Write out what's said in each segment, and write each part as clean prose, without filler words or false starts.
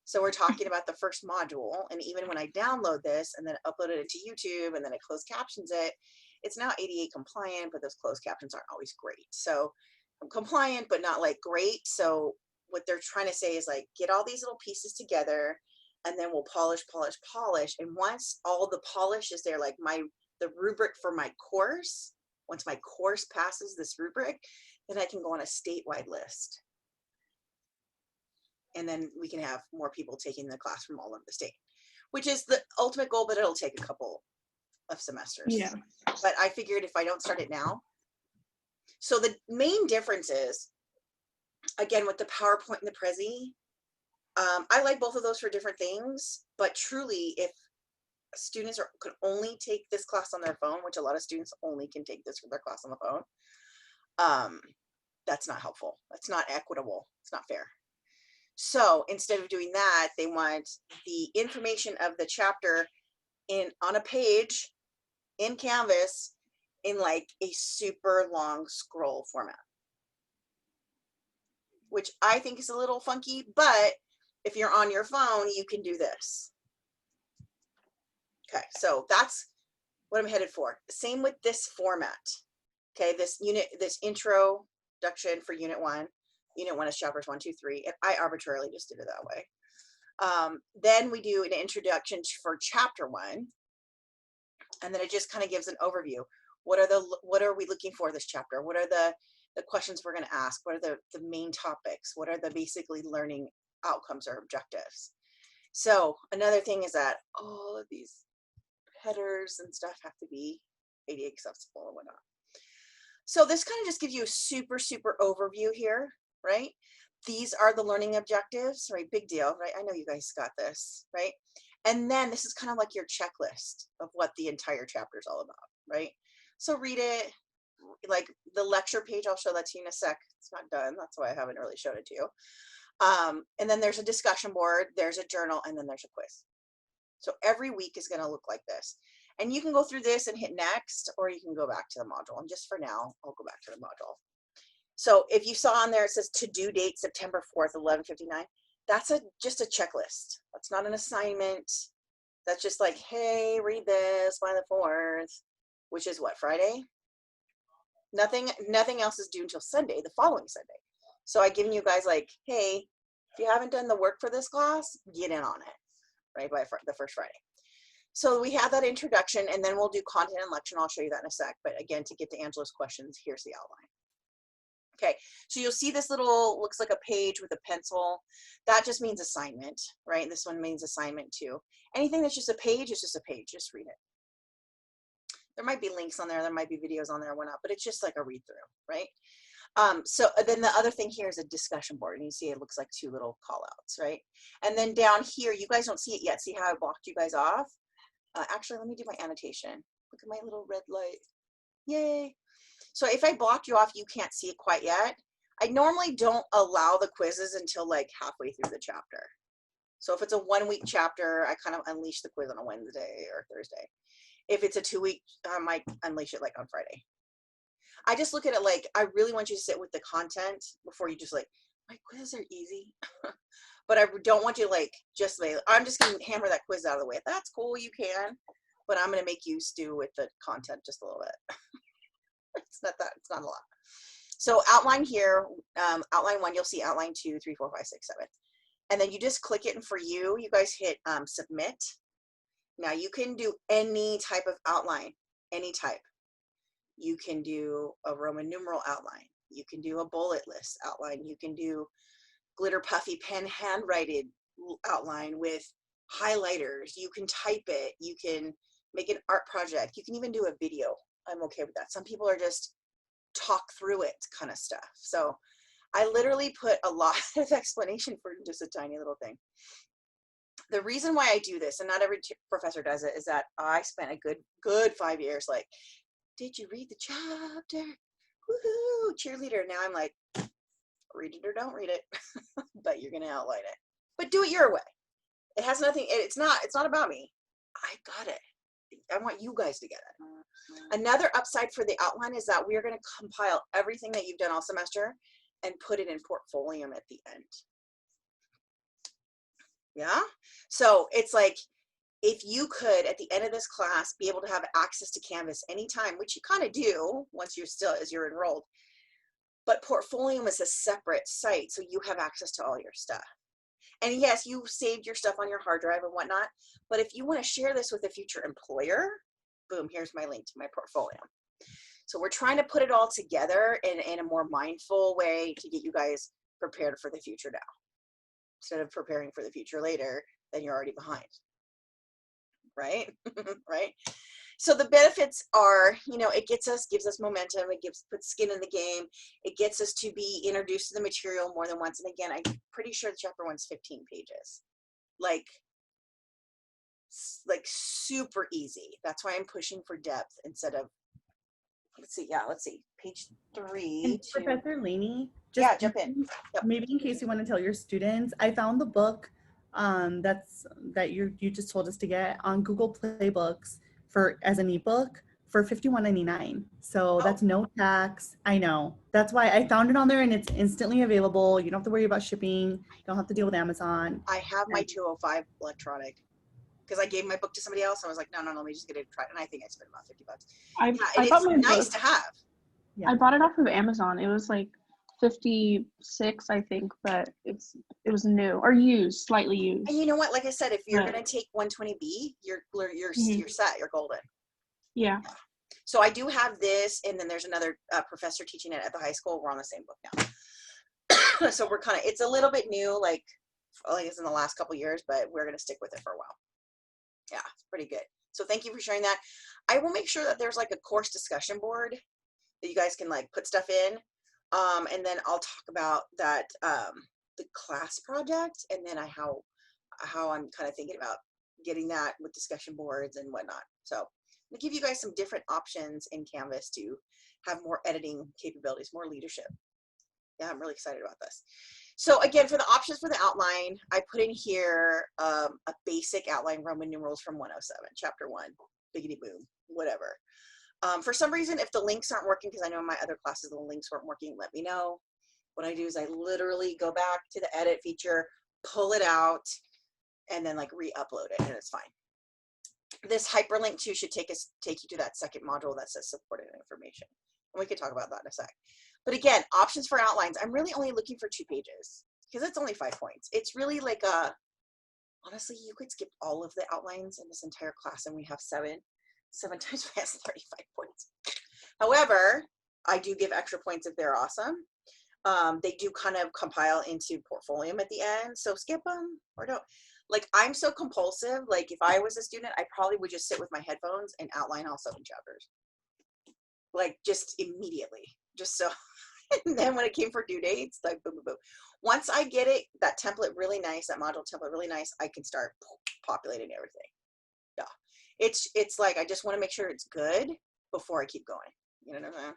So we're talking about the first module, and even when I download this and then upload it to YouTube and then I closed captions it, it's now ADA compliant, but those closed captions aren't always great. So I'm compliant, but not like great. So what they're trying to say is like, get all these little pieces together and then we'll polish, polish, polish. And once all the polish is there, like the rubric for my course, once my course passes this rubric, then I can go on a statewide list. And then we can have more people taking the class from all over the state, which is the ultimate goal, but it'll take a couple of semesters. Yeah. But I figured if I don't start it now. So the main difference is, again, with the PowerPoint and the Prezi, I like both of those for different things, but truly, if students could only take this class on their phone, which a lot of students only can take this for their class on the phone, that's not helpful. That's not equitable. It's not fair. So instead of doing that, they want the information of the chapter on a page in Canvas in like a super long scroll format, which I think is a little funky, but if you're on your phone, you can do this. Okay, so that's what I'm headed for. Same with this format. Okay, this introduction for unit 1. Unit 1 is chapters 1, 2, 3, and I arbitrarily just did it that way. Then we do an introduction for chapter 1, and then it just kind of gives an overview. What are we looking for this chapter? What are the questions we're going to ask? What are the main topics? What are the basically learning outcomes or objectives? So another thing is that all of these headers and stuff have to be ADA accessible and whatnot. So this kind of just gives you a super, super overview here, right? These are the learning objectives, right? Big deal, right? I know you guys got this, right? And then this is kind of like your checklist of what the entire chapter is all about, right? So read it, like the lecture page, I'll show that to you in a sec. It's not done, that's why I haven't really showed it to you. And then there's a discussion board, there's a journal, and then there's a quiz. So every week is gonna look like this. And you can go through this and hit next, or you can go back to the module. And just for now, I'll go back to the module. So if you saw on there, it says to do date September 4th, 11:59. That's just a checklist. That's not an assignment. That's just like, hey, read this by the 4th, which is what, Friday? Nothing else is due until Sunday, the following Sunday. So I've given you guys like, hey, if you haven't done the work for this class, get in on it, right, by the first Friday. So we have that introduction, and then we'll do content and lecture, and I'll show you that in a sec. But again, to get to Angela's questions, here's the outline. Okay, so you'll see this little, looks like a page with a pencil. That just means assignment, right? This one means assignment too. Anything that's just a page is just a page, just read it. There might be links on there might be videos on there or whatnot, but it's just like a read through, right? So then the other thing here is a discussion board, and you see it looks like 2 little call outs, right? And then down here, you guys don't see it yet. See how I blocked you guys off? Actually, let me do my annotation. Look at my little red light. Yay. So if I blocked you off, you can't see it quite yet. I normally don't allow the quizzes until like halfway through the chapter. So if it's a 1-week chapter, I kind of unleash the quiz on a Wednesday or Thursday. If it's a 2-week, I might unleash it like on Friday. I just look at it like, I really want you to sit with the content before you just like, my quizzes are easy. But I don't want you to like, just like, I'm just going to hammer that quiz out of the way. That's cool, you can. But I'm going to make you stew with the content just a little bit. It's not a lot. So outline here, outline 1, you'll see outline 2, 3, 4, 5, 6, 7. And then you just click it, and for you guys hit submit. Now you can do any type of outline, any type. You can do a Roman numeral outline. You can do a bullet list outline. You can do glitter puffy pen handwriting outline with highlighters. You can type it. You can make an art project. You can even do a video. I'm okay with that. Some people are just talk through it kind of stuff. So I literally put a lot of explanation for just a tiny little thing. The reason why I do this, and not every professor does it, is that I spent a good 5 years like, did you read the chapter? Woohoo, cheerleader. Now I'm like, read it or don't read it, but you're gonna outline it. But do it your way. It has nothing, it's not about me. I got it. I want you guys to get it. Another upside for the outline is that we are going to compile everything that you've done all semester and put it in Portfolium at the end. Yeah. So it's like, if you could, at the end of this class, be able to have access to Canvas anytime, which you kind of do once as you're enrolled, but Portfolium is a separate site, so you have access to all your stuff. And yes, you saved your stuff on your hard drive and whatnot, but if you want to share this with a future employer, boom, here's my link to my Portfolium. So we're trying to put it all together in a more mindful way to get you guys prepared for the future now. Instead of preparing for the future later, then you're already behind. Right? Right? So the benefits are, it gives us momentum. It puts skin in the game. It gets us to be introduced to the material more than once. And again, I'm pretty sure chapter 1's 15 pages. Like super easy. That's why I'm pushing for depth instead of, let's see, page 3 And to, Professor Laney, yeah, just jump in. Yep. maybe in case you want to tell your students, I found the book that you just told us to get on Google Play Books as an ebook for $51.99. So that's no tax. I know. That's why I found it on there, and it's instantly available. You don't have to worry about shipping. You don't have to deal with Amazon. I have my 205 electronic because I gave my book to somebody else. I was like, no, let me just get it tried. And I think I spent about $50. I bought my nice book. to have. Yeah. I bought it off of Amazon. It was like 56, I think, but it was new or used, slightly used. And you know what? Like I said, if you're gonna take 120B, you're set. You're golden. Yeah. So I do have this, and then there's another professor teaching it at the high school. We're on the same book now. So we're it's a little bit new, like it's in the last couple years, but we're gonna stick with it for a while. Yeah, it's pretty good. So thank you for sharing that. I will make sure that there's like a course discussion board that you guys can like put stuff in. And then I'll talk about that, the class project, and then how I'm kind of thinking about getting that with discussion boards and whatnot. So I'm gonna give you guys some different options in Canvas to have more editing capabilities, more leadership. Yeah, I'm really excited about this. So again, for the options for the outline, I put in here a basic outline, Roman numerals from 107, chapter 1, biggity boom, whatever. For some reason, if the links aren't working, because I know in my other classes the links weren't working, let me know. What I do is I literally go back to the edit feature, pull it out, and then like re-upload it, and it's fine. This hyperlink too should take you to that second module that says supported information. And we could talk about that in a sec. But again, options for outlines. I'm really only looking for 2 pages because it's only 5 points. It's really like honestly, you could skip all of the outlines in this entire class and we have 7 times 5 is 35 points. However, I do give extra points if they're awesome. They do kind of compile into Portfolium at the end, so skip them or don't. Like, I'm so compulsive, like if I was a student, I probably would just sit with my headphones and outline all 7 chapters. Like just immediately, just so, and then when it came for due dates, like boom, boom, boom. Once I get it, that template really nice, that module template really nice, I can start populating everything. Yeah, it's like, I just want to make sure it's good before I keep going. You know what I mean?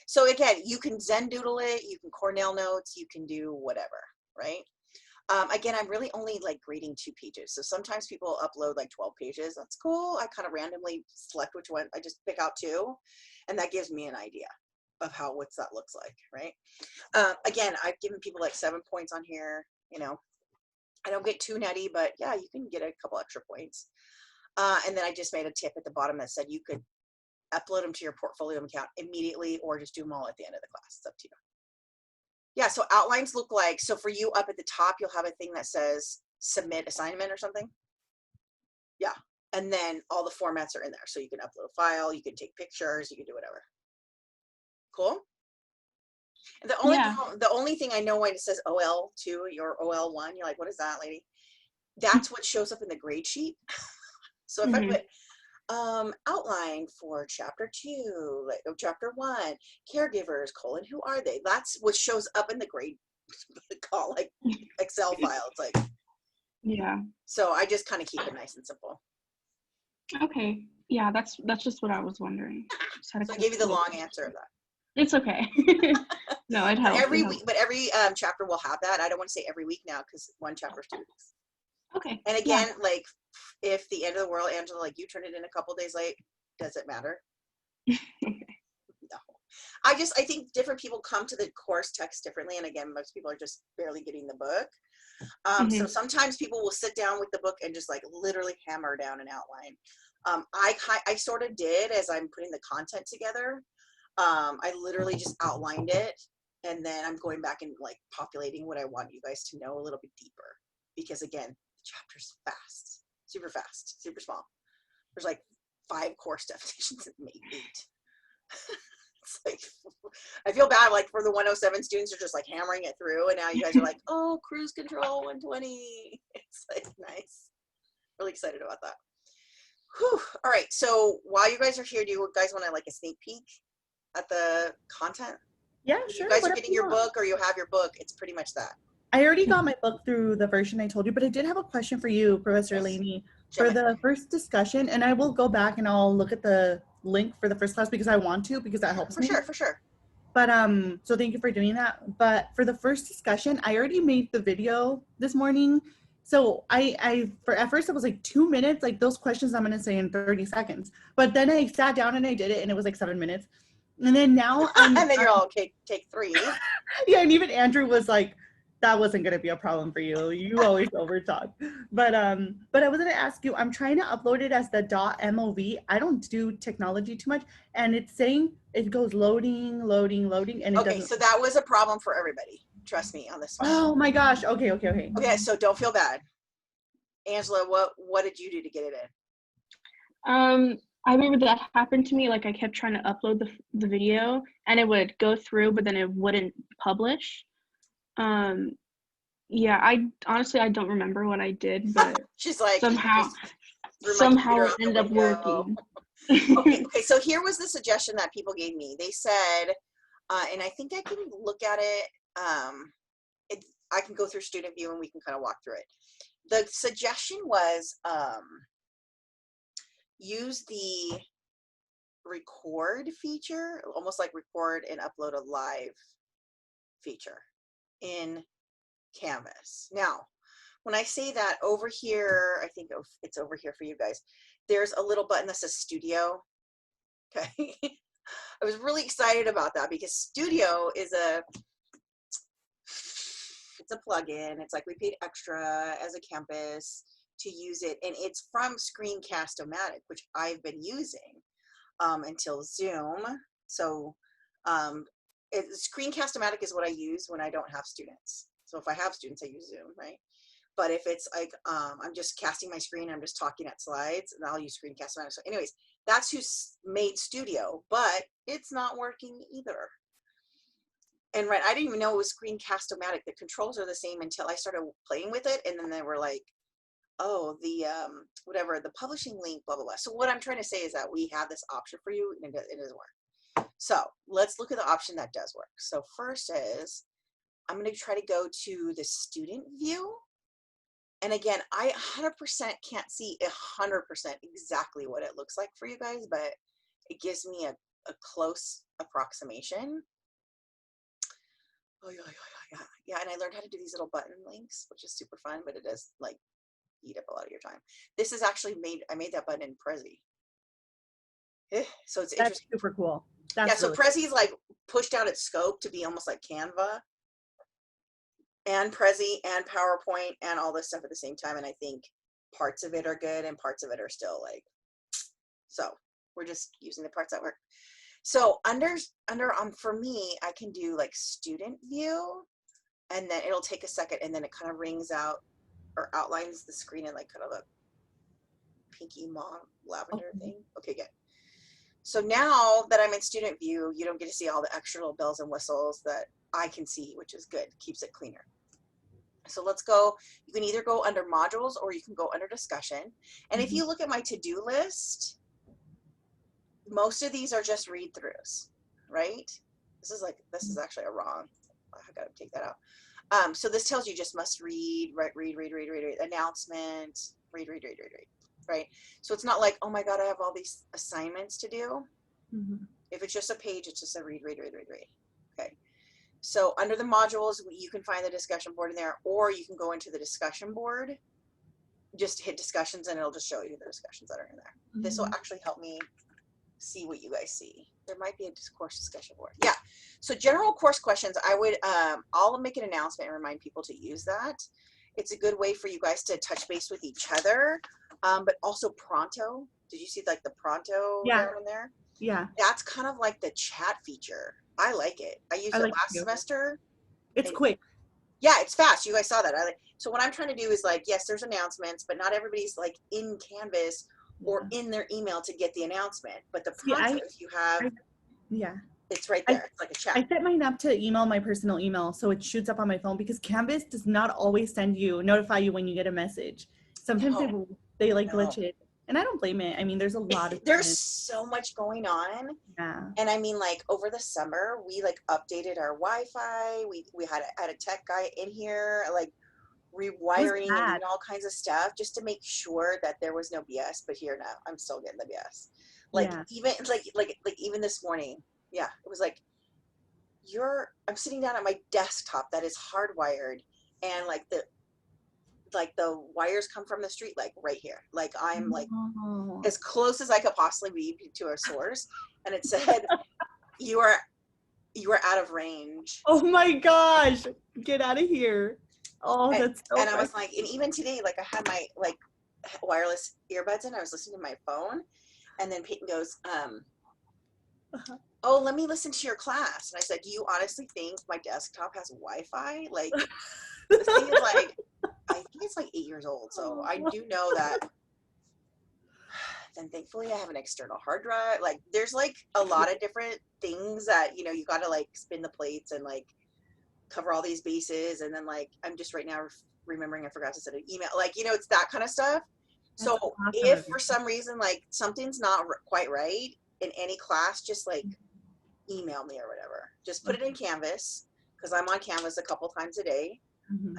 So again, you can Zendoodle it, you can Cornell notes, you can do whatever, right? Again, I'm really only like grading 2 pages. So sometimes people upload like 12 pages. That's cool. I kind of randomly select which one. I just pick out 2, and that gives me an idea of what that looks like, right? Again, I've given people like 7 points on here. You know, I don't get too nutty, but yeah, you can get a couple extra points. And then I just made a tip at the bottom that said you could upload them to your Portfolium account immediately or just do them all at the end of the class. It's up to you. Yeah, so outlines look like, so for you up at the top, you'll have a thing that says submit assignment or something. Yeah, and then all the formats are in there. So you can upload a file, you can take pictures, you can do whatever. Cool? And the only thing I know when it says OL2 or OL1, you're like, what is that, lady? That's what shows up in the grade sheet. So if I put outline for chapter 2, like chapter 1, caregivers, who are they? That's what shows up in the grade call, like Excel file. It's like, yeah. So I just kind of keep it nice and simple. Okay. Yeah, that's just what I was wondering. So I gave you the long answer of that. It's okay. No, it helps. Every week, but every chapter will have that. I don't want to say every week now because one chapter is 2 weeks. Okay. And again, like if the end of the world, Angela, like you turn it in a couple days late, does it matter? Okay. No. I think different people come to the course text differently. And again, most people are just barely getting the book. So sometimes people will sit down with the book and just like literally hammer down an outline. I sort of did as I'm putting the content together. I literally just outlined it, and then I'm going back and like populating what I want you guys to know a little bit deeper. Because again, the chapter's fast, super small. There's like 5 course definitions and maybe 8. It's like, I feel bad like for the 107 students are just like hammering it through, and now you guys are like, oh, cruise control 120. It's like nice. Really excited about that. Whew. All right, so while you guys are here, do you guys want to like a sneak peek at the content? Yeah, If sure. you guys are whatever getting you your want. book or you have your book, it's pretty much that. I already got my book through the version I told you, but I did have a question for you, Professor Yes. Laney, Jim, for the first discussion, and I will go back and I'll look at the link for the first class because I want to, because that helps for me. sure. But so thank you for doing that. But for the first discussion, I already made the video this morning. So at first it was like 2 minutes, like those questions I'm gonna say in 30 seconds. But then I sat down and I did it, and it was like 7 minutes. And then now and then you're all okay, take 3. yeah, and even Andrew was like, that wasn't gonna be a problem for you. You always overtalk. But I was gonna ask you, I'm trying to upload it as the .mov. I don't do technology too much, and it's saying it goes loading, and it Okay, doesn't. so that was a problem for everybody. Trust me on this one. Oh my gosh. Okay. Okay, so don't feel bad. Angela, what did you do to get it in? I remember that happened to me. Like I kept trying to upload the video, and it would go through, but then it wouldn't publish. Yeah, I honestly don't remember what I did, but She's like, somehow it ended up working. Okay, so here was the suggestion that people gave me. They said, and I think I can look at it. I can go through student view and we can kind of walk through it. The suggestion was use the record feature, almost like record and upload a live feature in Canvas. Now, when I say that, over here, I think it's over here for you guys, there's a little button that says Studio. Okay. I was really excited about that because Studio is it's a plugin. It's like we paid extra as a campus to use it, and it's from Screencast-O-Matic, which I've been using until Zoom. So Screencast-O-Matic is what I use when I don't have students. So if I have students, I use Zoom, right? But if it's like I'm just casting my screen, I'm just talking at slides, and I'll use Screencast-O-Matic. So anyways, that's who's made Studio, but it's not working either. And right, I didn't even know it was Screencast-O-Matic. The controls are the same until I started playing with it, and then they were like, oh, the whatever, the publishing link, blah blah blah. So what I'm trying to say is that we have this option for you, and it doesn't work. So let's look at the option that does work. So first is I'm going to try to go to the student view. And again, I 100% can't see 100% exactly what it looks like for you guys, but it gives me a close approximation. Oh, yeah. And I learned how to do these little button links, which is super fun, but it does like eat up a lot of your time. This is actually I made that button in Prezi. So it's interesting. That's super cool. Yeah, so Prezi's like pushed out its scope to be almost like Canva and Prezi and PowerPoint and all this stuff at the same time. And I think parts of it are good and parts of it are still like, so we're just using the parts that work. So under for me, I can do like student view, and then it'll take a second, and then it kind of rings out or outlines the screen in like kind of a pinky mauve lavender thing. Okay, good. So now that I'm in student view, you don't get to see all the extra little bells and whistles that I can see, which is good, keeps it cleaner. So let's go, you can either go under modules or you can go under discussion. And if you look at my to-do list, most of these are just read throughs, right? This is actually a wrong, I gotta take that out. So this tells you just must read, read, announcement, read, right? So it's not like, oh my God, I have all these assignments to do. If it's just a page, it's just a read. Okay. So under the modules, you can find the discussion board in there, or you can go into the discussion board, just hit discussions, and it'll just show you the discussions that are in there. This will actually help me see what you guys see. there might be a course discussion board. Yeah. So general course questions, I would, I'll make an announcement and remind people to use that. It's a good way for you guys to touch base with each other, but also Pronto. Did you see like the Pronto Yeah. down in there? Yeah. That's kind of like the chat feature. I like it. I used it like last it too. semester. It's And quick. yeah, it's fast. You guys saw that. So what I'm trying to do is like, yes, there's announcements, but not everybody's like in Canvas or in their email to get the announcement. But the See, Prontos you have, yeah. it's right there. It's like a chat. I set mine up to email my personal email so it shoots up on my phone because Canvas does not always notify you when you get a message. Sometimes they like glitch it. And I don't blame it. I mean, there's a lot of there's so much going on. Yeah. And I mean, like over the summer, we like updated our Wi-Fi. We had a tech guy in here, like rewiring and doing all kinds of stuff just to make sure that there was no BS. But here now, I'm still getting the BS. Like even like even this morning, yeah, it was like I'm sitting down at my desktop that is hardwired, and like the wires come from the street, like right here. Like I'm like as close as I could possibly be to a source, and it said, "You are out of range." Oh my gosh! Get out of here! Oh, that's so. And I was like, and even today, like I had my like wireless earbuds in. I was listening to my phone, and then Peyton goes, "Oh, let me listen to your class." And I said, "Do you honestly think my desktop has Wi-Fi? Like, this thing is like." I think it's like 8 years old, so I do know that. Then thankfully I have an external hard drive. Like there's like a lot of different things that, you know, you got to like spin the plates and like cover all these bases. And then like, I'm just right now remembering I forgot to send an email. Like, you know, it's that kind of stuff. So if for some reason, like something's not quite right in any class, just like email me or whatever. Just put it in Canvas because I'm on Canvas a couple times a day.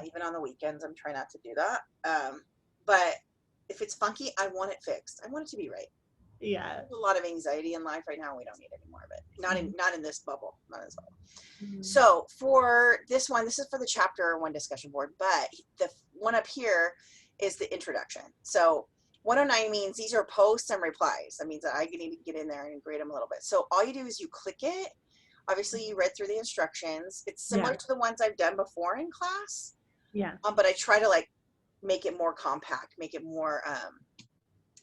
Even on the weekends, I'm trying not to do that. But if it's funky, I want it fixed. I want it to be right. Yeah. There's a lot of anxiety in life right now. We don't need any more of it. Not in this bubble. Not in this bubble. So for this one, this is for the chapter 1 discussion board, but the one up here is the introduction. So 109 means these are posts and replies. That means that I need to get in there and grade them a little bit. So all you do is you click it. Obviously, you read through the instructions. It's similar to the ones I've done before in class. Yeah. But I try to like make it more compact, make it more,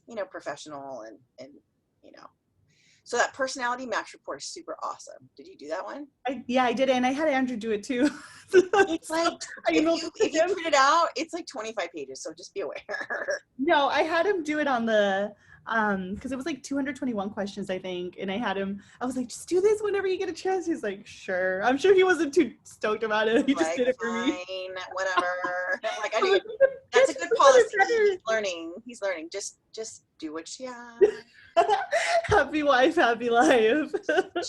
you know, professional and you know. So that personality match report is super awesome. Did you do that one? Yeah, I did it, and I had Andrew do it too. It's like if you print it out, it's like 25 pages. So just be aware. No, I had him do it on the because it was like 221 questions, I think, and I was like, just do this whenever you get a chance. He's like, sure. I'm sure he wasn't too stoked about it. He just did it for me. Fine, whatever. Like I do. That's a good policy. He's learning. Just do what you have. Happy wife, happy life.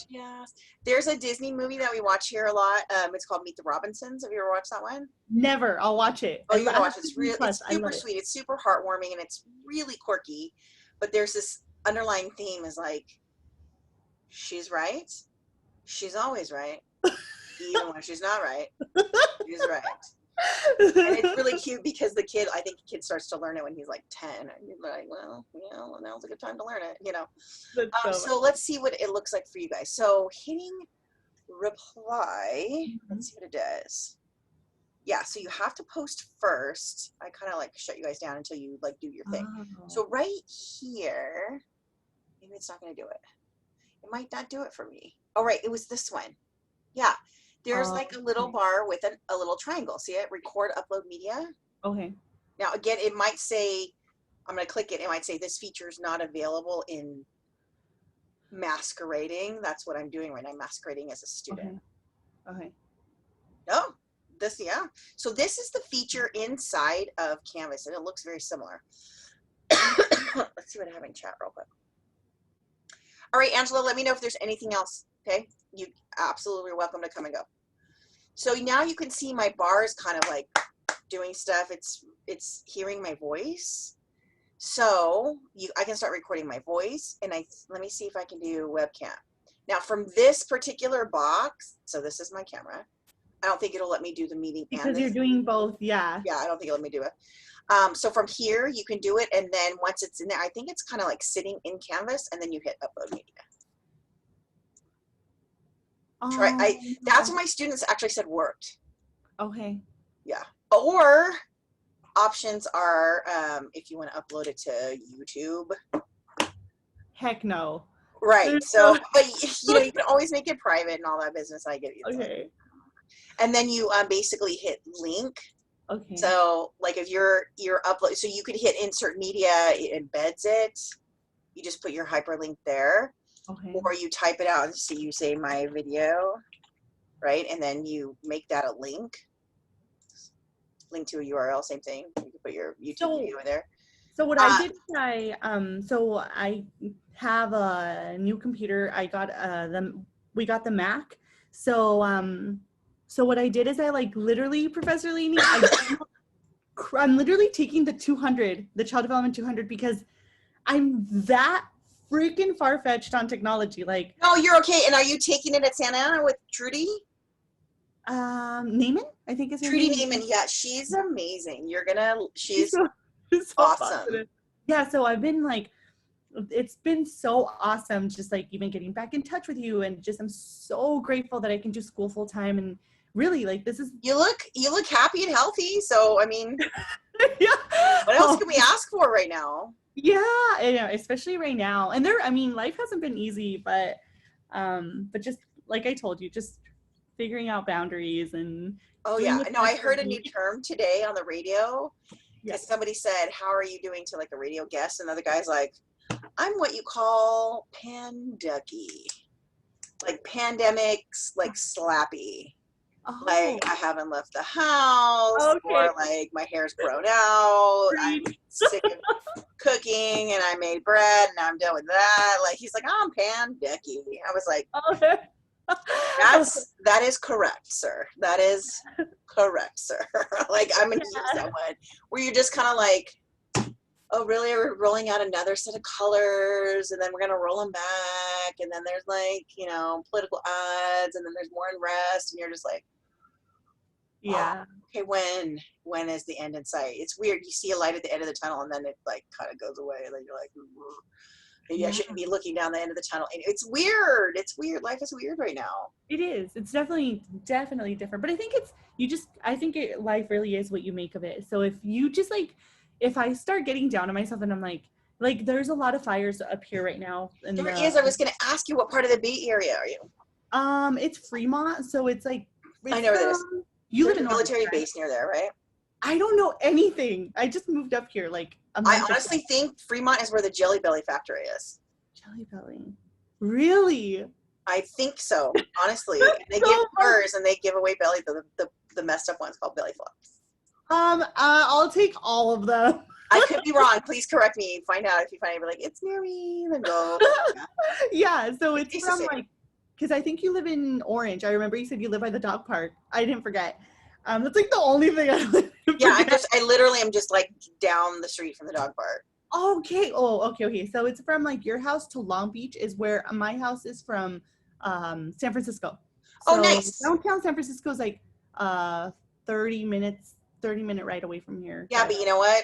Yes. There's a Disney movie that we watch here a lot. It's called Meet the Robinsons. Have you ever watched that one? Never. I'll watch it. Oh, you gotta watch it. It's super sweet. It's super heartwarming and it's really quirky. But there's this underlying theme is like, she's right. She's always right. Even when she's not right, she's right. And it's really cute because I think the kid starts to learn it when he's like 10. And you're like, well, you know, now's a good time to learn it, you know. So let's see what it looks like for you guys. So hitting reply, let's see what it does. Yeah, so you have to post first. I kind of like shut you guys down until you like do your thing. So right here, maybe it's not going to do it. It might not do it for me. Oh, right, it was this one. Yeah. There's like a little bar with a little triangle. See it? Record, upload media. Okay. Now, again, it might say, I'm going to click it. It might say this feature is not available in masquerading. That's what I'm doing right now. I'm masquerading as a student. Okay. No, yeah. So this is the feature inside of Canvas, and it looks very similar. Let's see what I have in chat real quick. All right, Angela, let me know if there's anything else, okay? You absolutely welcome to come and go. So now you can see my bar is kind of like doing stuff. It's hearing my voice. So I can start recording my voice, and let me see if I can do webcam. Now from this particular box, so this is my camera. I don't think it'll let me do the meeting because you're doing both. Yeah. Yeah, I don't think it'll let me do it. So from here you can do it, and then once it's in there, I think it's kind of like sitting in Canvas, and then you hit upload media. That's what my students actually said worked. Okay. Yeah. Or options are if you want to upload it to YouTube. Heck no. Right. There's So, no- but you can always make it private and all that business. I get you. Okay. And then you basically hit link. Okay. So like if you're upload, so you could hit insert media, it embeds it. You just put your hyperlink there, Okay. or you type it out. So you say my video, right? And then you make that a link to a URL, same thing. You can put your YouTube video in there. So what I did is so I have a new computer. I got we got the Mac. So so what I did is I like literally, Professor Laney, I'm literally taking the 200, the Child Development 200, because I'm that freaking far-fetched on technology. Like, no, you're okay. And are you taking it at Santa Ana with Trudy? Naaman, I think is her Trudy name. Naaman, yeah, she's amazing. She's so awesome. positive. Yeah, so I've been like, it's been so awesome just like even getting back in touch with you, and just I'm so grateful that I can do school full time, and really like this is you look happy and healthy, so I mean yeah. What else can we ask for right now? Yeah, especially right now. And I mean, life hasn't been easy, but just like I told you, just figuring out boundaries and oh yeah, no, I heard a new term today on the radio. Because somebody said, how are you doing to like a radio guest? And the other guy's like, I'm what you call panducky. Like pandemics, like slappy. Oh. Like I haven't left the house, Okay. or like my hair's grown out. I'm sick of cooking, and I made bread, and I'm done with that. Like he's like, I'm panducky. I was like, Okay. that is correct, sir. That is correct, sir. Like I'm gonna use that one where you're just kind of like, oh really, we're rolling out another set of colors, and then we're gonna roll them back, and then there's like, political ads, and then there's more unrest, and you're just like, yeah. Okay, when is the end in sight? It's weird. You see a light at the end of the tunnel, and then it like kind of goes away, and then you're like, maybe I shouldn't be looking down the end of the tunnel. And it's weird. It's weird. Life is weird right now. It is. It's definitely different. But I think life really is what you make of it. So if you just like, if I start getting down on myself and I'm like there's a lot of fires up here right now. There is. I was going to ask you, what part of the Bay Area are you? It's Fremont. So it's like, I know where that is. You live in in a military Oregon, right? base near there, right? I don't know anything. I just moved up here like a month I honestly think Fremont is where the Jelly Belly factory is. Jelly Belly. Really? I think so, honestly. They give furs and they give away belly, the messed up ones called belly flops. I'll take all of them. I could be wrong. Please correct me. Find out if you find it. Be like, it's near me. Then go. Yeah, so it's from like, because I think you live in Orange. I remember you said you live by the dog park. I didn't forget. That's like the only thing I yeah, I literally am just like down the street from the dog park. Okay. Oh, okay. So it's from like your house to Long Beach is where my house is from San Francisco. So oh, nice. Downtown San Francisco is like 30-minute ride away from here. Yeah, but you know what?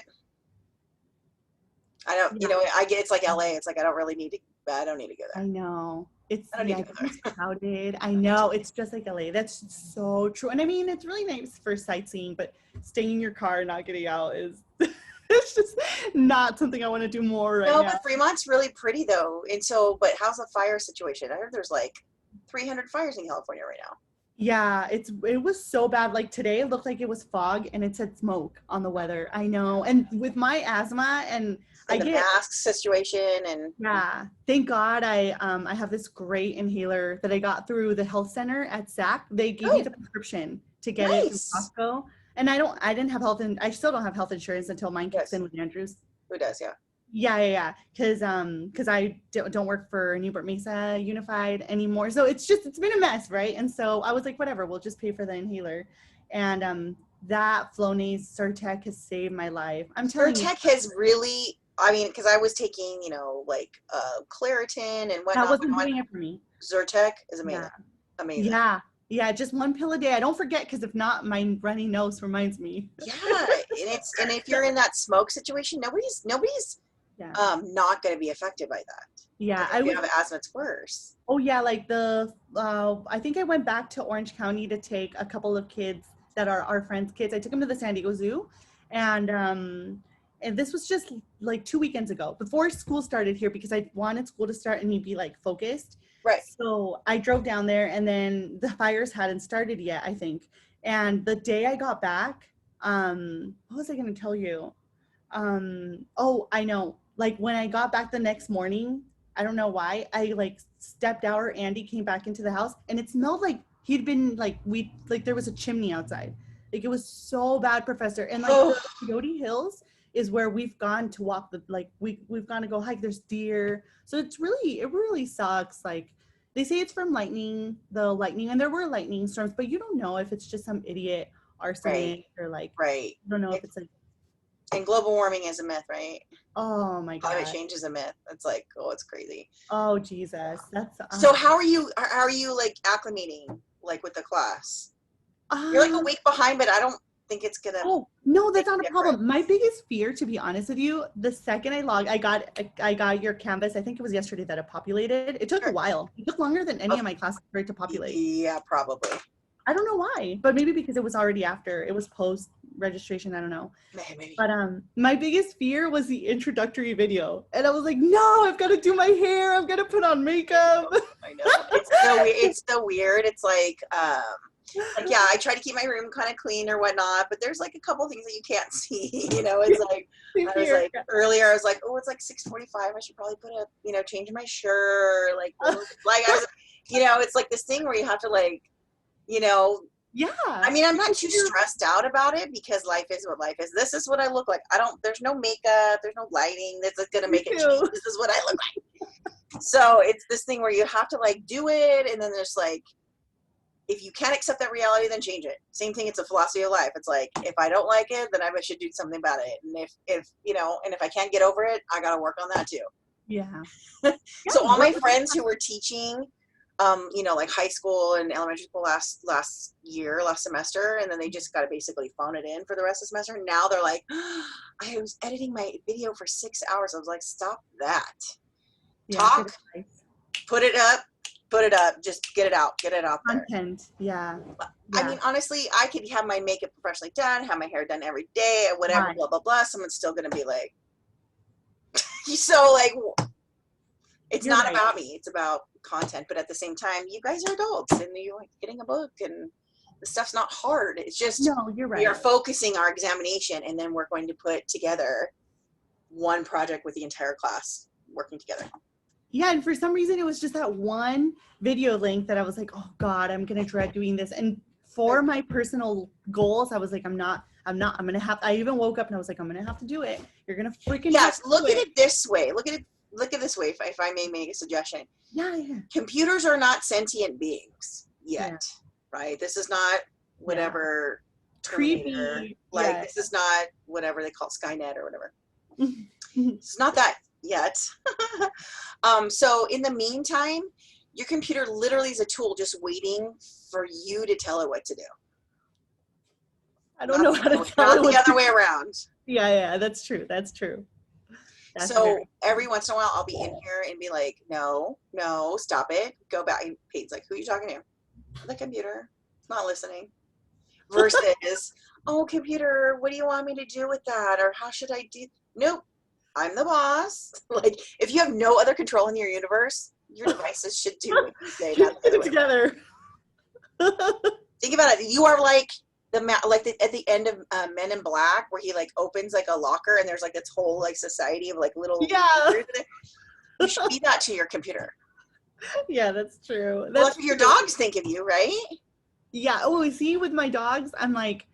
I don't, I get, it's like LA. It's like, I don't need to go there. I know. It's crowded. I know. It's just like LA. That's so true. And I mean, it's really nice for sightseeing, but staying in your car and not getting out is, it's just not something I want to do more right now. No, but Fremont's really pretty though. And so, but how's the fire situation? I heard there's like 300 fires in California right now. Yeah, it was so bad. Like today it looked like it was fog and it said smoke on the weather. I know. And with my asthma and I get the mask situation, and yeah, thank God I have this great inhaler that I got through the health center at SAC. They gave me the prescription to get it from Costco. And I didn't have I still don't have health insurance until mine kicks in with Andrews. Who does? Yeah. Yeah. Because I don't work for Newport Mesa Unified anymore. So it's been a mess, right? And so I was like, whatever, we'll just pay for the inhaler. And that Flonase Zyrtec has saved my life. I'm telling you. Zyrtec has really, I mean, because I was taking, like Claritin and whatnot. That wasn't doing it for me. Zyrtec is amazing. Yeah. Amazing. Yeah, just one pill a day. I don't forget, because if not, my runny nose reminds me. Yeah, and if you're in that smoke situation, nobody's Yeah. not going to be affected by that. Yeah. If you have asthma, it's worse. Oh yeah, like I think I went back to Orange County to take a couple of kids that are our friends' kids. I took them to the San Diego Zoo, and this was just like 2 weekends ago before school started here because I wanted school to start and me be like focused. Right. So I drove down there, and then the fires hadn't started yet, I think. And the day I got back, what was I going to tell you? Oh, I know. Like when I got back the next morning, I don't know why, I like stepped out, or Andy came back into the house, and it smelled like he'd been like there was a chimney outside. Like it was so bad, Professor. And like the Coyote Hills is where we've gone to walk we've gone to go hike. There's deer. So it really sucks. Like they say it's from lightning, and there were lightning storms, but you don't know if it's just some idiot arsonic or like right. I don't know if it's like. And global warming is a myth, right? Oh my God. Climate change is a myth. It's like, oh, it's crazy. Oh Jesus. That's so how are you like acclimating like with the class? You're like a week behind, but I don't think it's gonna. Oh no, that's not a problem. My biggest fear, to be honest with you, the second I got your Canvas. I think it was yesterday that it populated. It took a while. It took longer than any of my classes for it to populate. Yeah, probably. I don't know why, but maybe because it was already after. It was post registration. I don't know. Maybe. But my biggest fear was the introductory video, and I was like, no, I've got to do my hair. I'm gonna put on makeup. I know. It's so weird. It's like yeah, I try to keep my room kind of clean or whatnot, but there's like a couple things that you can't see. It's like I was like earlier. I was like, oh, it's like 6:45. I should probably put a change my shirt. Like I was, it's like this thing where you have to like, Yeah. I mean, I'm not too stressed out about it because life is what life is. This is what I look like. There's no makeup, there's no lighting that's going to make it change. This is what I look like. So it's this thing where you have to like do it. And then there's like, if you can't accept that reality, then change it. Same thing. It's a philosophy of life. It's like, if I don't like it, then I should do something about it. And if I can't get over it, I got to work on that too. Yeah. So all my friends who were teaching, like high school and elementary school last semester, and then they just got to basically phone it in for the rest of the semester. Now they're like, I was editing my video for 6 hours. I was like, stop that. Yeah, talk, put it up, just get it out there. Content, yeah. I mean, honestly, I could have my makeup professionally done, have my hair done every day, whatever, blah, blah, blah. Someone's still going to be like, so like, it's not about me. It's about content. But at the same time, you guys are adults and you're like getting a book and the stuff's not hard. It's just, no, you're right. We are focusing our examination and then we're going to put together one project with the entire class working together. Yeah, and for some reason, it was just that one video link that I was like, oh God, I'm going to dread doing this. And for my personal goals, I was like, I'm going to have, I even woke up and I was like, I'm going to have to do it. You're going to freaking look at it this way. Look at it this way, if I may make a suggestion. Yeah. Computers are not sentient beings yet, right? This is not whatever Terminator, creepy. Like this is not whatever they call Skynet or whatever. It's not that yet. So in the meantime, your computer literally is a tool just waiting for you to tell it what to do. I don't know how to tell it. Not the other way around. Yeah, that's true. That's so every once in a while, I'll be in here and be like, no, stop it. Go back. And Pate's like, who are you talking to? The computer. It's not listening. Versus, oh, computer, what do you want me to do with that? Or how should I do? Nope. I'm the boss. Like, if you have no other control in your universe, your devices should do what you say. Get it together. Think about it. You are like at the end of Men in Black, where he like opens like a locker and there's like this whole like society of like little. Yeah. You should be that to your computer. Yeah, that's true. Well, that's what your dogs think of you, right? Yeah. Oh, see, with my dogs, I'm like,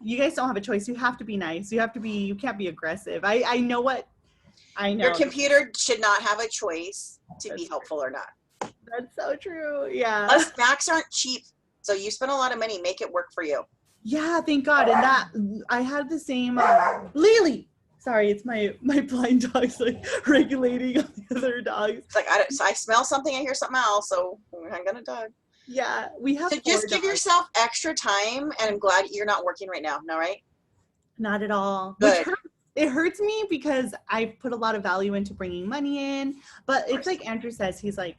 you guys don't have a choice. You have to be nice. You can't be aggressive. I know what. I know. Your computer should not have a choice to be helpful or not. That's so true. Yeah. Us Macs aren't cheap, so you spend a lot of money. Make it work for you. Yeah, thank God. And that I had the same. Lily. Sorry, it's my blind dog's like regulating on the other dogs. It's like I smell something, I hear something else, so I'm gonna dog. Yeah, we have. So just give yourself extra time, and I'm glad you're not working right now. No, right? Not at all. Good. it hurts me because I put a lot of value into bringing money in, but it's like Andrew says, he's like,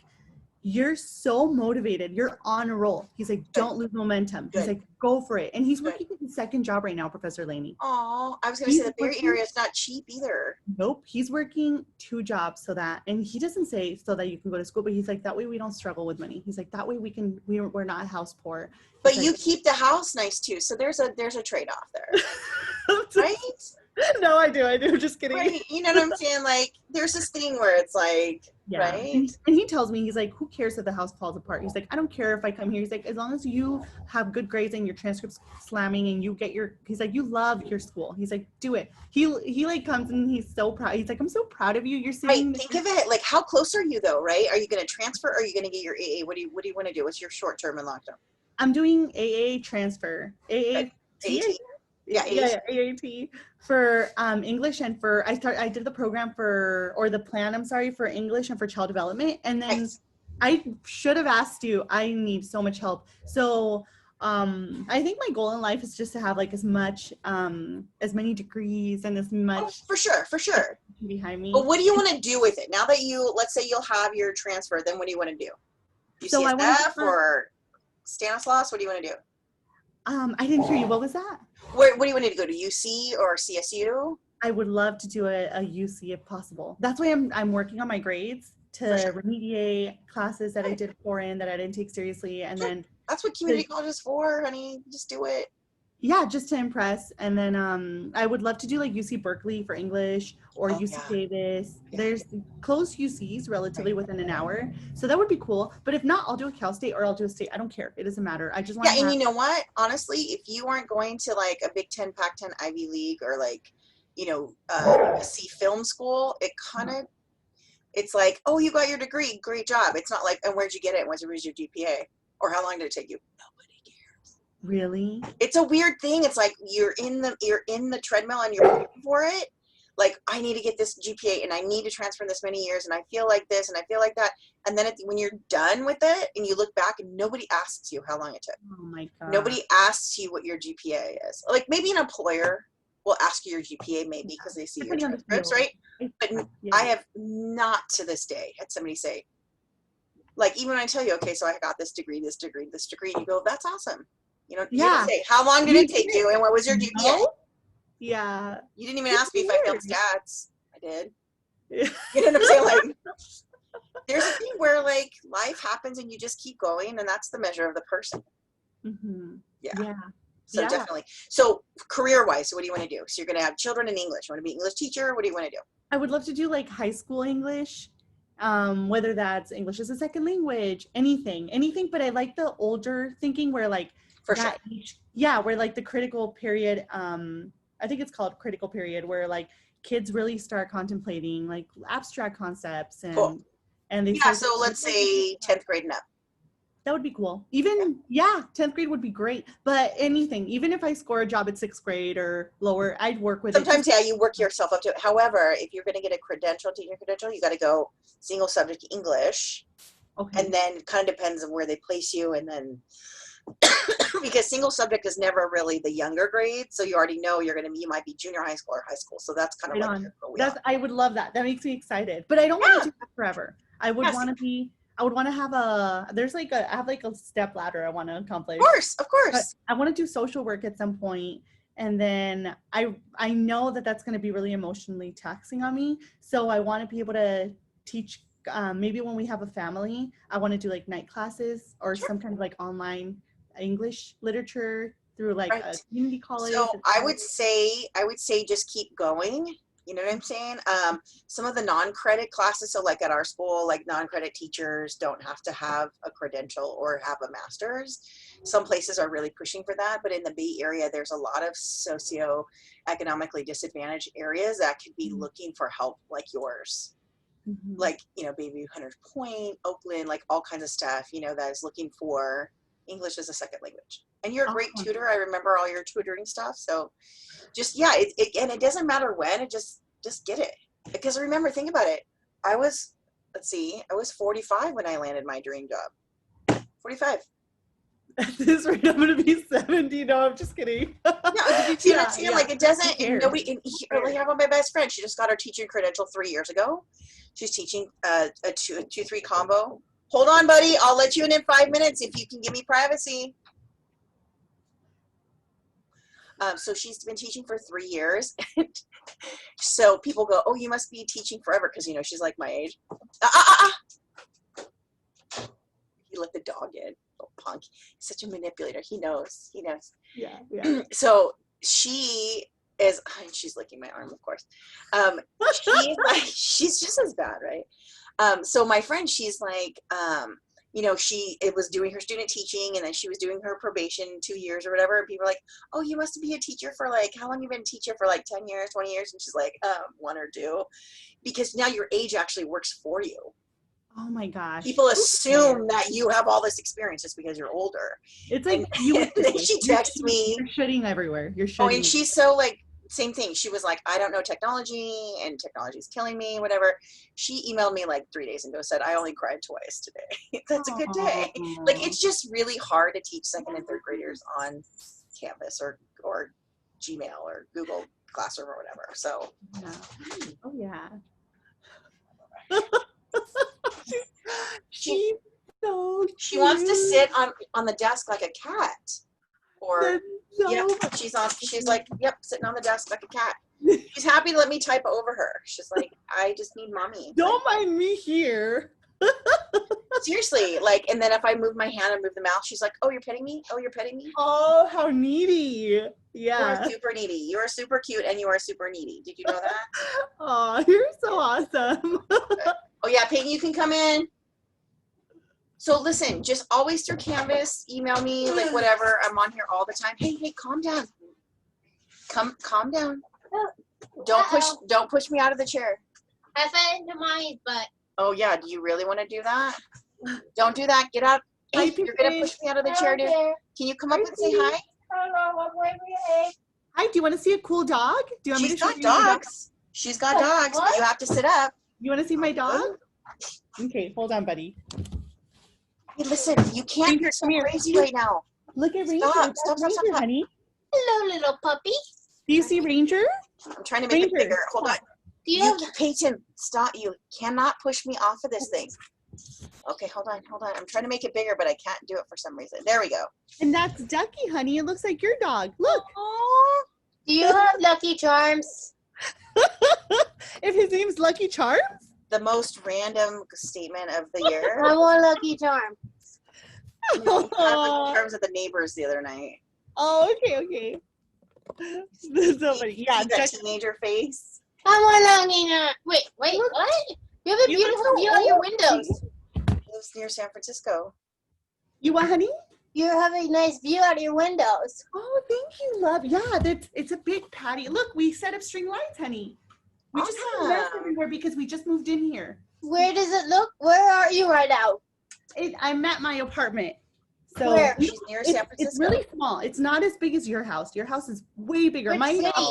you're so motivated. You're on a roll. He's like, don't lose momentum. He's like, go for it. And he's working his second job right now, Professor Laney. Oh, I was going to say the Bay Area is not cheap either. Nope. He's working 2 jobs so that, and he doesn't say so that you can go to school, but he's like, that way we don't struggle with money. He's like, that way we're not house poor. But he's you like, keep the house nice too. So there's a trade-off there. Right? No, I do. Just kidding. Right. You know what I'm saying? Like there's this thing where it's like, yeah. right? And he tells me, he's like, who cares if the house falls apart? He's like, I don't care if I come here. He's like, as long as you have good grades and your transcripts slamming and you get he's like, you love your school. He's like, do it. He like comes and he's so proud. He's like, I'm so proud of you. You're sitting. Right. Think of it like, how close are you though? Right? Are you going to transfer? Or are you going to get your AA? What do you want to do? What's your short term and long term? I'm doing AA transfer. AAT. Yeah, AAT for English and for I did the program the plan for English and for child development, and then nice. I should have asked you. I need so much help. So I think my goal in life is just to have like as many degrees and as much for sure behind me. But what do you want to do with it now that let's say you'll have your transfer? Then what do you want to do? UCSF or Stanislaus? What do you want to do? I didn't hear you. What was that? What do you want to go to, UC or CSU? I would love to do a UC if possible. That's why I'm working on my grades to remediate classes that I did foreign that I didn't take seriously, and then that's what community college is for, honey. Just do it. Yeah, just to impress. And then I would love to do like UC Berkeley for English or UC Davis. There's close UCs relatively within an hour. So that would be cool. But if not, I'll do a Cal State or I'll do a state. I don't care. It doesn't matter. I just want to and you know what? Honestly, if you aren't going to like a Big Ten, Pac-10, Ivy League or like, USC film school, it kind of, it's like, oh, you got your degree. Great job. It's not like, and where'd you get it? What's your GPA? Or how long did it take you? Nobody cares. Really? It's a weird thing. It's like you're in the treadmill and you're looking for it. Like, I need to get this GPA and I need to transfer in this many years and I feel like this and I feel like that. And then when you're done with it and you look back and nobody asks you how long it took. Oh my God. Nobody asks you what your GPA is. Like maybe an employer will ask you your GPA maybe because they see your transcripts, right? But I have not to this day had somebody say, like, even when I tell you, okay, so I got this degree, and you go, that's awesome. You didn't say, how long did it take you and what was your GPA? No? Yeah. You didn't even ask me if I failed stats. I did. You know what I'm saying? Like, there's a thing where like life happens and you just keep going, and that's the measure of the person. Mm-hmm. Yeah. So definitely. So career-wise, so what do you want to do? So you're going to have children in English. You want to be an English teacher? What do you want to do? I would love to do like high school English, whether that's English as a second language, anything. But I like the older thinking where like where like the critical period, I think it's called critical period, where like kids really start contemplating like abstract concepts and they so let's say 10th grade and up. That would be cool. Even 10th grade would be great. But anything, even if I score a job at 6th grade or lower, I'd work with Sometimes, you work yourself up to it. However, if you're going to get a teaching credential, you got to go single subject English. Okay. And then it kind of depends on where they place you. And then, because single subject is never really the younger grade. So you already know you might be junior high school or high school. So that's kind of I would love that. That makes me excited. But I don't want to do that forever. I would want to have I have like a step ladder I want to accomplish. Of course. But I want to do social work at some point, and then I know that that's going to be really emotionally taxing on me. So I want to be able to teach. Maybe when we have a family, I want to do like night classes or some kind of like online English literature through like a community college. So I would say just keep going. You know what I'm saying? Some of the non-credit classes, so like at our school, like non-credit teachers don't have to have a credential or have a master's. Some places are really pushing for that, but in the Bay Area, there's a lot of socioeconomically disadvantaged areas that could be looking for help like yours. Mm-hmm. Like, Baby Hunters Point, Oakland, like all kinds of stuff, that is looking for English as a second language. And you're a great tutor. I remember all your tutoring stuff. So just, and it doesn't matter when, it just get it. Because remember, think about it. I was 45 when I landed my dream job. 45. At this rate, I'm gonna be 70. No, I'm just kidding. No, did you see what I'm Yeah, saying? yeah. Like it doesn't. Who cares? Nobody. And like I have my best friend. She just got her teaching credential 3 years ago. She's teaching a 2-3 combo. Hold on, buddy. I'll let you in 5 minutes if you can give me privacy. So she's been teaching for 3 years. So people go, "Oh, you must be teaching forever," because she's like my age. He let the dog in. Oh, punk! He's such a manipulator. He knows. He knows. Yeah, yeah. So she is. She's licking my arm, of course. She's like, she's just as bad, right? So my friend, she's like, she was doing her student teaching, and then she was doing her probation 2 years or whatever. And people are like, "Oh, you must be a teacher for like how long? You been a teacher for like 10 years, 20 years?" And she's like, 1 or 2, because now your age actually works for you. Oh my gosh. People assume that you have all this experience just because you're older. It's like and then she texts me. You're shitting everywhere. You're shitting. Oh, and she's so like, same thing. She was like, "I don't know technology, and technology is killing me," whatever. She emailed me like 3 days ago, said, "I only cried twice today." That's a good day. Like, it's just really hard to teach 2nd and 3rd graders on Canvas or Gmail or Google Classroom or whatever. So. Yeah. Oh yeah. She's so cute. She wants to sit on the desk like a cat, or That's so she's like, yep, sitting on the desk like a cat. She's happy to let me type over her. She's like, "I just need mommy." Don't mind me here. Seriously, like, and then if I move my hand and move the mouse, she's like, "Oh, you're petting me? Oh, you're petting me?" Oh, how needy. You are Yeah. super needy. You are super cute, and you are super needy. Did you know that? Oh, you're so awesome. Oh yeah, Peyton, you can come in. So listen, just always through Canvas, email me, like whatever. I'm on here all the time. Hey, calm down. Calm down. Don't push me out of the chair. I fell into my butt. Oh yeah, do you really want to do that? Don't do that. Get out. Hey, you're gonna push me out of the chair, dude. Can you come up and say hi? Hi, do you want to see a cool dog? Do you want me She's to show got you my dog? dogs. She's got dogs, but you have to sit up. You want to see my dog? Okay, hold on, buddy. Hey, listen, you can't Ranger, be so come here. crazy right now. Look at Ranger. Stop, That's stop, stop, Ranger, stop. honey. Hello, little puppy. Do you see Ranger? I'm trying to make it Ranger, bigger. Hold on. Do you have Peyton, stop. You cannot push me off of this thing. Okay, hold on. I'm trying to make it bigger, but I can't do it for some reason. There we go. And that's Ducky, honey. It looks like your dog. Look. Do you have Lucky Charms? If his name's Lucky Charms? The most random statement of the year. I want Lucky Charm. You know, we had the terms of the neighbors the other night. Oh, okay. That's so funny. Yeah, See that check. teenager face. I want Lucky Charm. Wait, what? You have a You beautiful look view so on your old. windows. Lives near San Francisco. You what, honey? You have a nice view out of your windows. Oh, thank you, love. Yeah, it's a big patio. Look, we set up string lights, honey. We just have lights Awesome. everywhere because we just moved in here. Where does it look? Where are you right now? I'm at my apartment. So Where? She's near San Francisco. it's really small. It's not as big as your house. Your house is way bigger. Which Mine, city?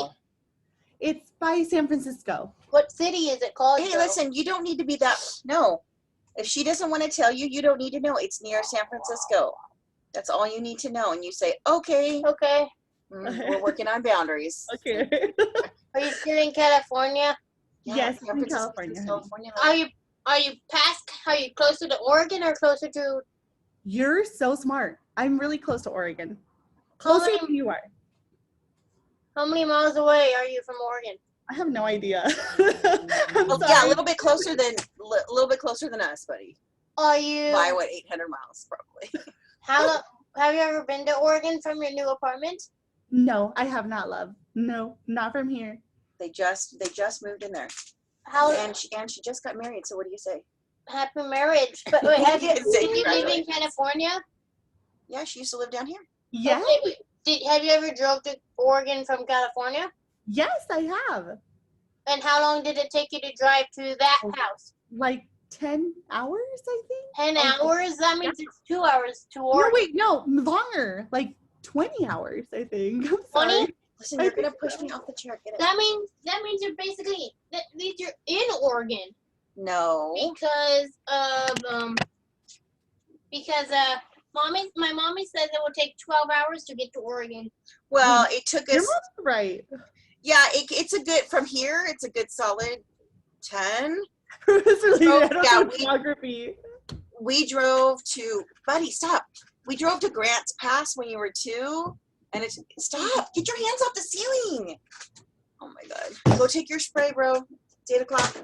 it's by San Francisco. What city is it called? Hey, though? listen, you don't need to be that. No. If she doesn't want to tell you, you don't need to know. It's near San Francisco. That's all you need to know. And you say, okay, Okay. we're working on boundaries. Okay. Are you still in California? Yeah, Yes, San in Francisco, California, honey. California. Are you past? Are you closer to Oregon or closer to? You're so smart. I'm really close to Oregon. How Closer many- than you are. How many miles away are you from Oregon? I have no idea. I'm Oh, yeah, a sorry. little bit closer than us, buddy. Are you? By what, 800 miles, probably. How long? Have you ever been to Oregon from your new apartment? No, I have not, love. No, not from here. They just moved in there, How and she just got married. So what do you say? happy marriage? But wait, have you? You can say Did you live in congratulations. California? Yeah, she used to live down here. Yeah. Okay, wait, have you ever drove to Oregon from California? Yes, I have. And how long did it take you to drive to that house? Like 10 hours, I think. 10 hours? That means it's 2 hours to No, Oregon. wait, no, longer. Like 20 hours, I think. I'm 20? sorry. Listen, you're gonna push me off the chair. Get it? That means you're basically that means you're in Oregon No. because of My mommy says it will take 12 hours to get to Oregon. Well, it took Your us, mom's right. yeah, it's a good, from here, it's a good solid 10. Professor Levy, So, I don't yeah, know geography. we drove to, buddy, stop. We drove to Grants Pass when you were 2, and it's, stop, get your hands off the ceiling. Oh my God. Go take your spray, bro. It's 8 o'clock.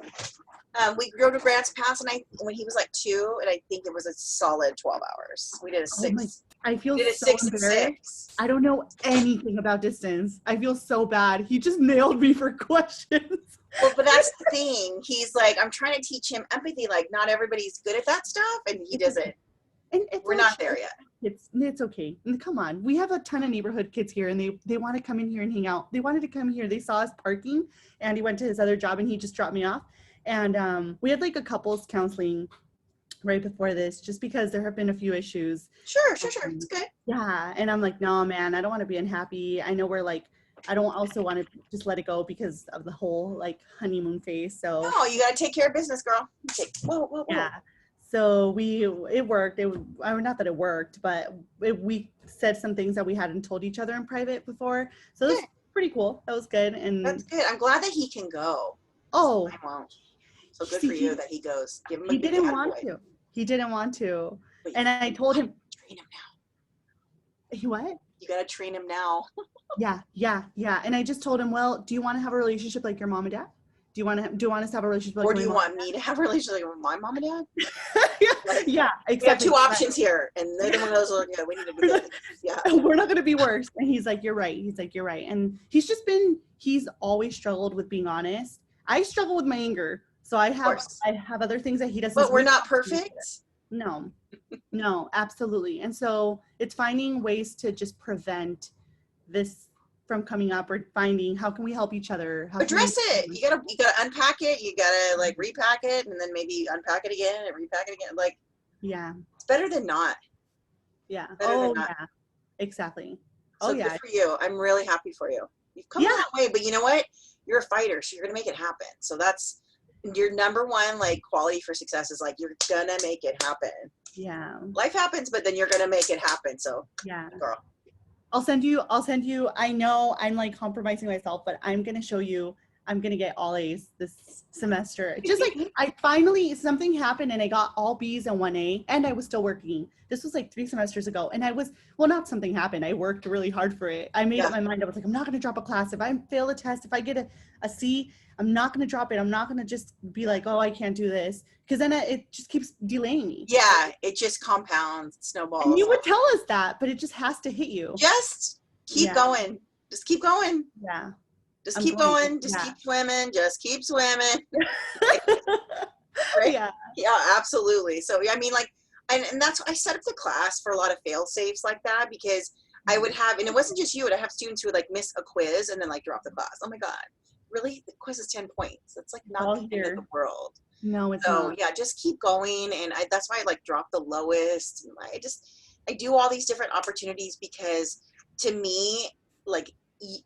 We drove to Grants Pass, and when he was like 2, and I think it was a solid 12 hours. We did a Oh my, 6. I feel We did a so 6 and embarrassed. 6. I don't know anything about distance. I feel so bad. He just nailed me for questions. Well, but that's the thing. He's like, I'm trying to teach him empathy. Like, not everybody's good at that stuff, and he doesn't. And it's We're not there yet. It's okay. And come on. We have a ton of neighborhood kids here, and they want to come in here and hang out. They wanted to come here. They saw us parking, and he went to his other job, and he just dropped me off. And we had like a couples counseling right before this, just because there have been a few issues. Sure. It's good. Yeah. And I'm like, no, man, I don't want to be unhappy. I know we're like, I don't also want to just let it go because of the whole like honeymoon phase. So No, you gotta take care of business, girl. Okay. Whoa. yeah. So it worked. Not that it worked, but we said some things that we hadn't told each other in private before. So that's pretty cool. That was good. And That's good. I'm glad that he can go. oh, I won't. So good See, for you that he goes. Give him a he big didn't want attaboy. to. He didn't want to. But And I told him, train him now. he what? You gotta train him now. Yeah. And I just told him, well, do you want to have a relationship like your mom and dad? Do you want us to have a relationship like Or my do you mom want me to have a relationship with my mom and dad? Like, yeah, we have exactly. 2 options here, and neither one of those are good. We need to do this. Yeah. We're not going to be worse. And he's like, you're right. And he's always struggled with being honest. I struggle with my anger. So I have other things that he doesn't. But we're not perfect. No, absolutely. And so it's finding ways to just prevent this from coming up, or finding how can we help each other. Address it. You gotta unpack it. You gotta like repack it, and then maybe unpack it again and repack it again. Like, yeah, it's better than not. yeah. Better than Oh not. yeah, exactly. So Oh yeah. good for you. I'm really happy for you. You've come a long way, but you know what? You're a fighter, so you're gonna make it happen. So that's your number one like quality for success, is like you're gonna make it happen. Yeah. Life happens, but then you're gonna make it happen. So Yeah. girl. I'll send you, I know I'm like compromising myself, but I'm going to show you, I'm going to get all A's this semester. Just like something happened and I got all B's and 1A, and I was still working. This was like 3 semesters ago. And not something happened. I worked really hard for it. I made up my mind. I was like, I'm not going to drop a class. If I fail a test, if I get a C, I'm not going to drop it. I'm not going to just be like, oh, I can't do this. Because then it just keeps delaying me. Yeah, it just compounds, snowballs. And you would tell us that, but it just has to hit you. Just keep going. Just keep going. Yeah. Just keep going. Just keep swimming. Just keep swimming. Right? Yeah, absolutely. So, I mean, like, and that's why I set up the class for a lot of fail safes like that, because I would have, and it wasn't just you, I'd have students who would like miss a quiz and then like drop the class. Oh my God. Really? The quiz is 10 points. That's like not the end of the world. No, it's so not. Yeah, just keep going. And that's why I like drop the lowest. And I do all these different opportunities, because to me, like,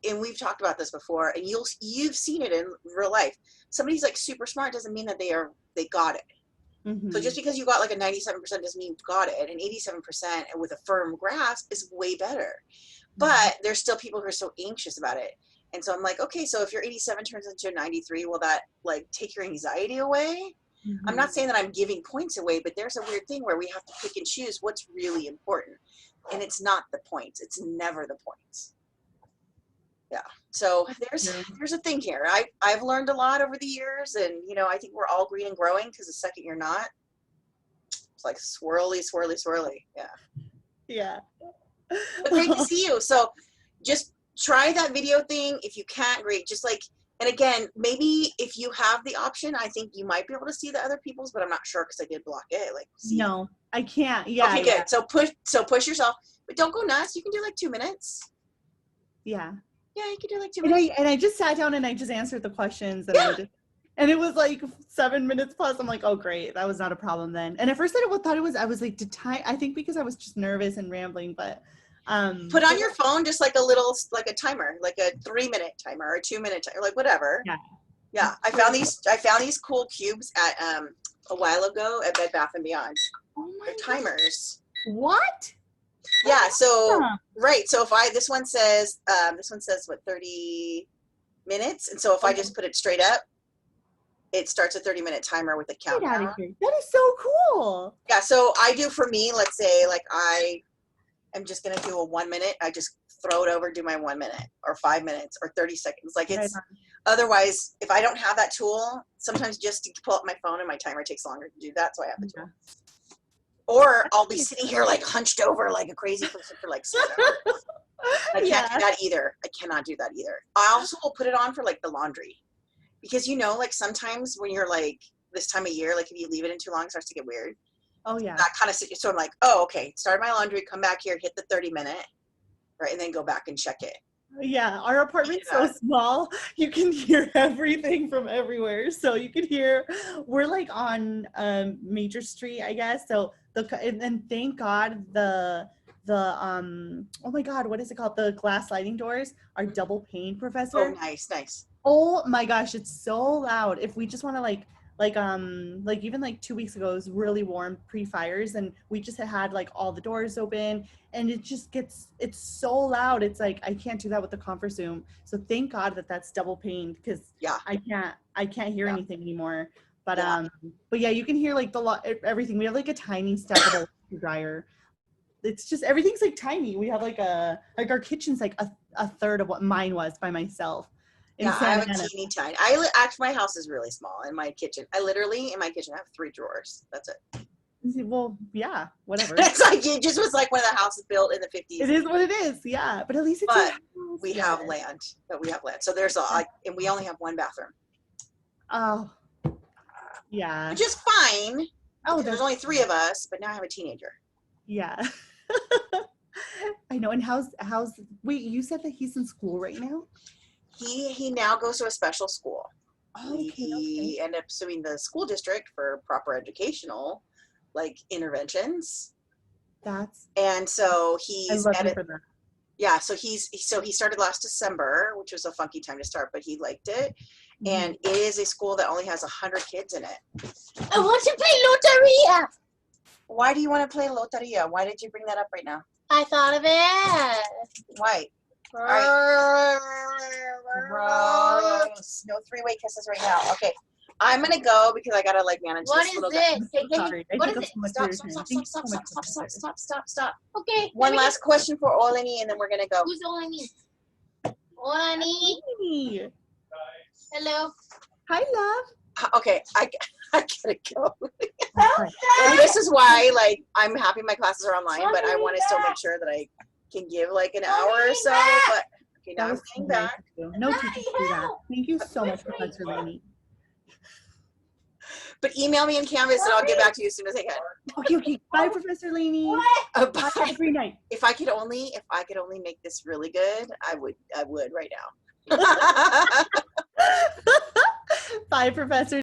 and we've talked about this before, and you've seen it in real life. Somebody's like super smart doesn't mean that they got it. Mm-hmm. So just because you got like a 97% doesn't mean you got it. And 87% with a firm grasp is way better. But there's still people who are so anxious about it. And so I'm like, okay, so if your 87 turns into a 93, will that like take your anxiety away? Mm-hmm. I'm not saying that I'm giving points away, but there's a weird thing where we have to pick and choose what's really important. And it's not the points. It's never the points. Yeah. So there's a thing here. I've learned a lot over the years, and I think we're all green and growing, because the second you're not, it's like swirly. Yeah. Yeah. But great to see you. So just try that video thing. If you can't, great. Just like, and again, maybe if you have the option, I think you might be able to see the other people's, but I'm not sure because I did block it. Like, no, I can't. Yeah. Okay, good. So push yourself, but don't go nuts. You can do like 2 minutes. Yeah. Yeah, you can do like 2 minutes. And I just sat down and I just answered the questions, and and it was like 7 minutes plus. I'm like, oh great, that was not a problem then. And at first I thought it was. I was like, I think because I was just nervous and rambling, but. Put on your phone just like a timer, like a 3-minute timer or a 2-minute timer, like whatever. Yeah. I found these cool cubes at a while ago at Bed Bath & Beyond. Oh my They're timers. What? Yeah. So Huh. right. So if this one says what, 30 minutes, and so if I just put it straight up, it starts a 30-minute timer with a Get out countdown. of here. That is so cool. Yeah. So I do, for me, let's say like I am just gonna do a 1 minute. I just throw it over, do my 1 minute or 5 minutes or 30 seconds. Like Right it's on. otherwise, if I don't have that tool, sometimes just to pull up my phone and my timer takes longer to do that. So I have the tool. Or I'll be sitting here like hunched over like a crazy person for like 6 hours. I can't do that either. I cannot do that either. I also will put it on for like the laundry, because like sometimes when you're like this time of year, like if you leave it in too long, it starts to get weird. Oh yeah. That kind of, so I'm like, oh, okay, start my laundry, come back here, hit the 30-minute, right, and then go back and check it. Yeah, our apartment's so small, you can hear everything from everywhere. So you can hear, we're like on Major Street, I guess. So and thank God the oh my God, what is it called? The glass sliding doors are double pane, Professor. Oh, nice. Oh my gosh, it's so loud. If we just want to like even like 2 weeks ago, it was really warm pre-fires, and we just had like all the doors open, and it's so loud. It's like I can't do that with the conference room. So thank God that's double paned, because I can't hear anything anymore. But yeah, you can hear like everything. We have like a tiny stackable dryer. It's just everything's like tiny. We have like our kitchen's like a third of what mine was by myself. Yeah, I have a teeny tiny. Actually, my house is really small. In my kitchen, in my kitchen I have 3 drawers. That's it. Well, yeah, whatever. It's like it just was like one of the houses built in the 50s. It is what it is, yeah. But at least it's but we have land. So there's and we only have 1 bathroom. Oh, yeah. Which is fine. Oh, there's only 3 of us, but now I have a teenager. Yeah. I know. And how's wait, you said that he's in school right now? He now goes to a special school. Okay. He ended up suing the school district for proper educational like interventions. And so he's I love you for that. Yeah, so he started last December, which was a funky time to start, but he liked it. Mm-hmm. And it is a school that only has 100 kids in it. I want to play Loteria. Why do you want to play Loteria? Why did you bring that up right now? I thought of it. Why? Gross. No 3-way kisses right now. Okay. I'm gonna go because I gotta like manage What this is little this? Sorry. What is it? Stop. Okay. One last question for Oleni, and then we're gonna go. Who's Oleni? Oleni. Hey. Hello. Hi, love. Okay, I gotta go. And this is why, like, I'm happy my classes are online, but I want to still make sure that I can give like an hour or so. But okay, now I'm getting back. No teachers do that. Thank you so much, Professor Laney. But email me in Canvas, and I'll get back to you as soon as I can. Okay. Bye, Professor Laney. Bye. Have a great night. If I could only make this really good, I would right now. Bye, Professor.